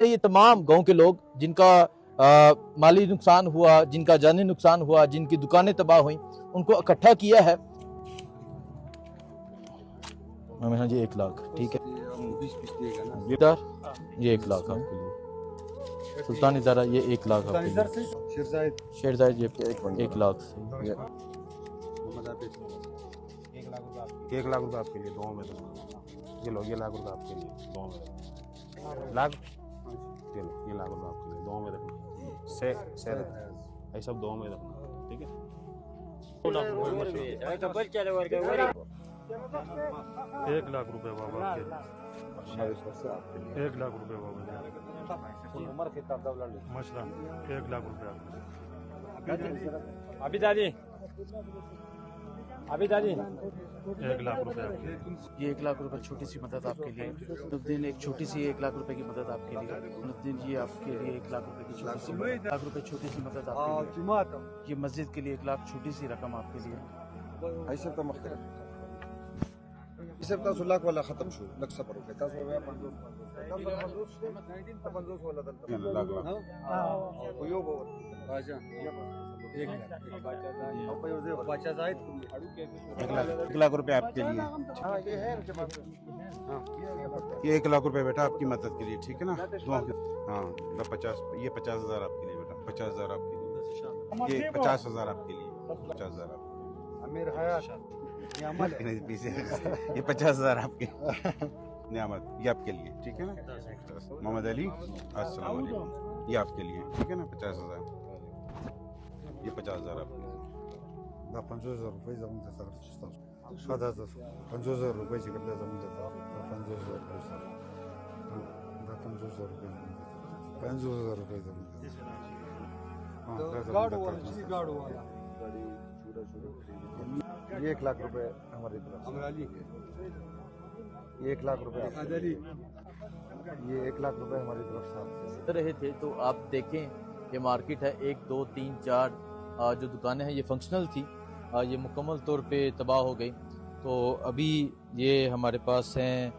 ये तमाम गांव के लोग जिनका माली नुकसान हुआ, जिनका जानी नुकसान हुआ, जिनकी दुकानें तबाह हुई, उनको इकट्ठा किया है। हाँ जी 1 लाख, ठीक है। ये 1 लाख आपके लिए। सुल्तान इदारा ये 1 लाख आपके लिए। शेरजाद ये 1 लाख से। 1 लाख रुपए आपके लिए दो में ये लो, ये लाख रुपए आपके लिए दो में लाख, ये लो, ये लाख रुपए आपके लिए दो में रखना से ये सब दो में रखना, ठीक है। 1 लाख रुपए बाबा आपके लिए, 1 लाख रुपए बाबा मशरा, 1 लाख रुपए आपके लिए। अभी दादी 1 लाख रुपए आपके लिए। ये 1 लाख रुपए छोटी सी मदद आपके लिए। नुरुद्दीन एक छोटी सी 1 लाख रुपए की मदद आपके लिए। नुरुद्दीन जी आपके लिए 1 लाख रुपए की छोटी सी मदद, 1 लाख रुपए छोटी सी मदद आपके लिए। ये मस्जिद के लिए 1 लाख छोटी सी रकम आपके लिए। ऐसे तो मुख्तलिफ इसे تاسو لاک ولا ختم شو لک صبر وکړه تاسو بیا 50 ولا دلته او یو به راځه 1 लाख रुपए आपके लिए। ये 1 लाख रुपए बेटा आपकी मदद के लिए, ठीक है ना। हाँ 50, ये 50,000 आपके लिए बेटा, 50,000 आपके लिए, ये 50,000 आपके लिए, 50,000 امیر حیات ये 50,000 आपके नियामत, ये आपके लिए, ठीक है ना। मोहम्मद अली अस्सलाम वालेकुम, ये आपके लिए, ठीक है ना। 50,000, ये 50,000 आपके लिए। 50,000 रुपये زمون ته سره شته 50,000 रुपये چې کړل زمون ته 50,000 रुपये سره 50,000 रुपये 50,000 रुपये زمون ته गाड़ो वाला जी गाड़ो वाला गाड़ी छोटा छोटा ये 1 लाख रुपए हमारी तरफ अमराली के, ये 1 लाख रुपए अदली, ये 1 लाख रुपए हमारी तरफ से रहे थे। तो आप देखें ये मार्केट है 1 2 3 4 जो दुकानें हैं ये फंक्शनल थी, ये मुकम्मल तौर पे तबाह हो गई। तो अभी ये हमारे पास हैं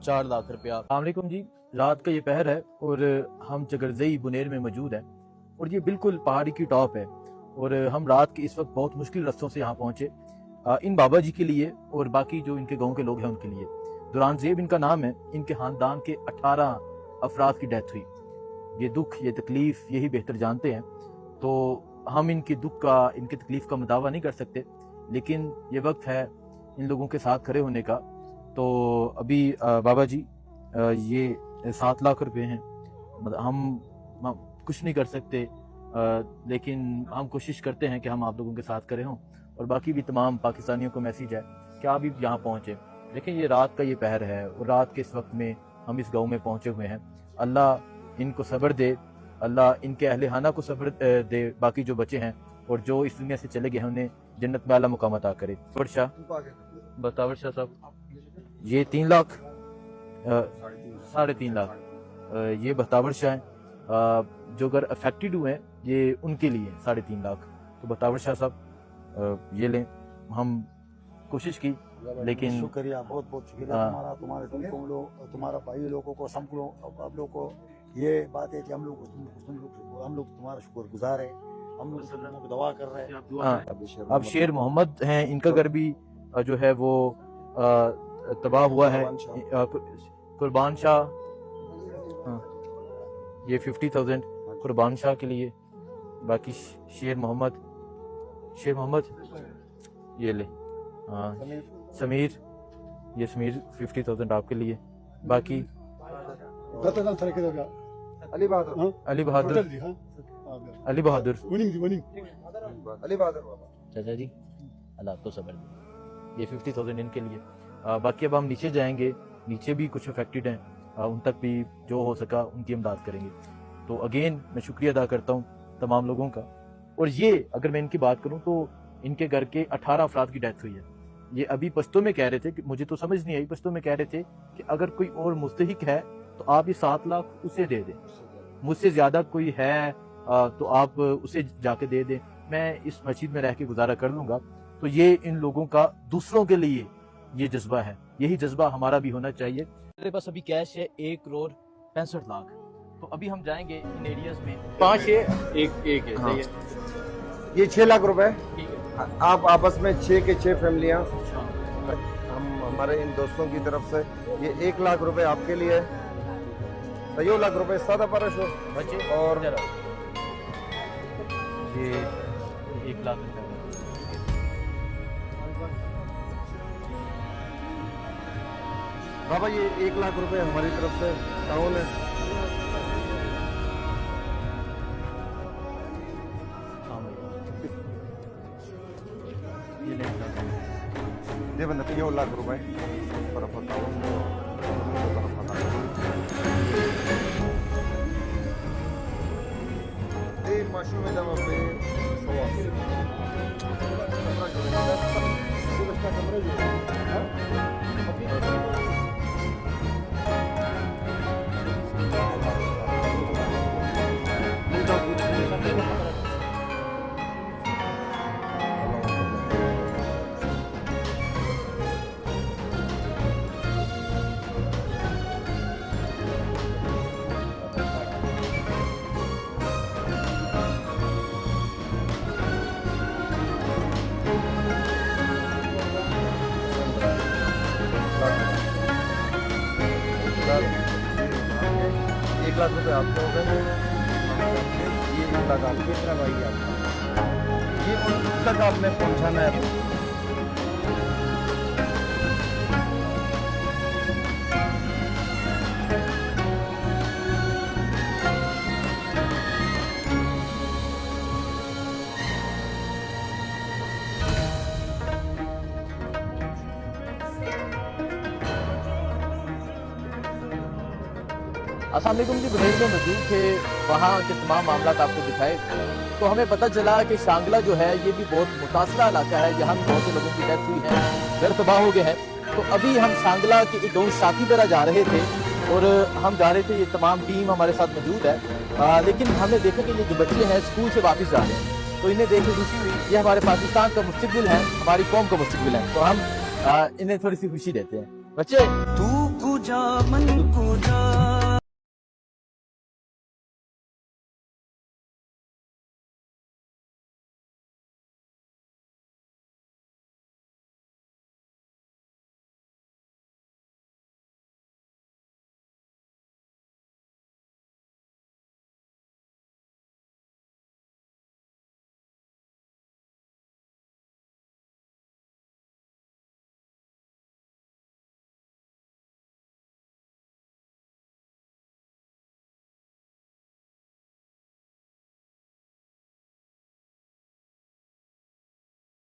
4 लाख रुपया। अस्सलाम जी, रात का ये पहर है और हम जगरजई बुनेर में मौजूद हैं और ये बिल्कुल पहाड़ी की टॉप है और हम रात के इस वक्त बहुत मुश्किल रास्तों से यहाँ पहुँचे इन बाबा जी के लिए और बाकी जो इनके गांव के लोग हैं उनके लिए। दुरानजेब इनका नाम है, इनके खानदान के 18 अफराद की डेथ हुई। ये दुख, ये तकलीफ़ यही बेहतर जानते हैं। तो हम इनके दुख का, इनकी तकलीफ़ का मुदावा नहीं कर सकते, लेकिन ये वक्त है इन लोगों के साथ खड़े होने का। तो अभी बाबा जी ये 7 लाख रुपए हैं, मतलब हम कुछ नहीं कर सकते, लेकिन हम कोशिश करते हैं कि हम आप लोगों के साथ खड़े हों। और बाकी भी तमाम पाकिस्तानियों को मैसेज है कि आप भी यहाँ पहुँचे। देखिए ये रात का ये पहर है और रात के इस वक्त में हम इस गांव में पहुँचे हुए हैं। अल्लाह इनको सब्र दे, अल्लाह इनके अहले खाना को सब्र दे, बाकी जो बचे हैं और जो इस दुनिया से चले गए हैं उन्हें जन्नत में आला मुकाम अता करे। बतावर शाह साहब ये 3 लाख 3.5 लाख ये बतावर शाह हैं जो अगर अफेक्टेड हुए हैं ये उनके लिए 3.5 लाख। तो बतावर शाह साहब ये लें, हम कोशिश की लेकिन शुक्रिया, बहुत बहुत शुक्रिया तुम्हारा, तुम्हारे तुम लोग, तुम्हारा भाई लोगों को, सब लोग, आप लोग को ये बात है कि हम लोग तुम्हारा शुक्रगुजार है, हम लोग दुआ कर रहे हैं। अब शेर मोहम्मद हैं, इनका घर भी जो है वो तबाह हुआ है। कुर्बान शाह ये 50,000 कुर्बान शाह के लिए। बाकी शेर मोहम्मद ये ले, हाँ समीर, ये समीर 50,000 आपके लिए। बाकी अली बहादुर चाचा जी अल्लाह आपको सब्र दे, ये 50,000 इनके लिए। बाकी अब हम नीचे जाएंगे, नीचे भी कुछ अफेक्टेड हैं, उन तक भी जो हो सका उनकी इमदाद करेंगे। तो अगेन मैं शुक्रिया अदा करता हूँ तमाम लोगों का। और ये अगर मैं इनकी बात करूँ तो इनके घर के 18 अफराद की डेथ हुई है। ये अभी पश्तो में कह रहे थे कि मुझे तो समझ नहीं आई, पश्तो में कह रहे थे कि अगर कोई और मुस्तहिक है तो आप ये 7 लाख उसे दे दें, मुझसे ज्यादा कोई है तो आप उसे जाके दे दें, मैं इस मस्जिद में रह के गुजारा कर लूंगा। तो ये इन लोगों का दूसरों के लिए ये जज्बा है, यही जज्बा हमारा भी होना चाहिए। मेरे पास अभी कैश है 1 करोड़ 65 लाख। तो अभी हम जाएंगे इन एरियाज में। 5 है, एक है, हाँ। सही है, ये 6 लाख रुपए, ठीक है। आप आपस में 6 के 6 फैमिलियाँ, हाँ, हम हमारे इन दोस्तों की तरफ से ये 1 लाख रुपए आपके लिए, 1 लाख रुपए सादा परश हो बच्चे और इधर आओ। ये 1 लाख रुपए का। बाबा ये 1 लाख रुपए हमारी तरफ से टाउन है। हाँ भाई। ये ले लो। ये बंदा 1 लाख रुपए तरफ टाउन तरफ ये मशरूम है जब पे एक लाख रुपए आपके हो गए, ये 1 लाख आप कितना भाई आपका, ये उन तक आपने पहुंचाना है। अस्सलाम वालेकुम जी, बुनेर में मौजूद थे, वहाँ के तमाम मामला आपको दिखाए तो हमें पता चला कि शांगला जो है ये भी बहुत मुतासरा इलाका है, जहाँ बहुत से लोगों की डेथ हुई है, घर तबाह हो गए हैं। तो अभी हम शांगला के एक गाँव शादी तरह जा रहे थे और हम जा रहे थे, ये तमाम टीम हमारे साथ मौजूद है, लेकिन हमने देखा कि ये जो बच्चे हैं स्कूल से वापस जा रहे हैं, तो इन्हें देख के खुशी हुई। ये हमारे पाकिस्तान का मुस्तकबिल है, हमारी कौम का मुस्तकबिल है, तो हम इन्हें थोड़ी सी खुशी देते हैं। बच्चे तू कुजा मन कुजा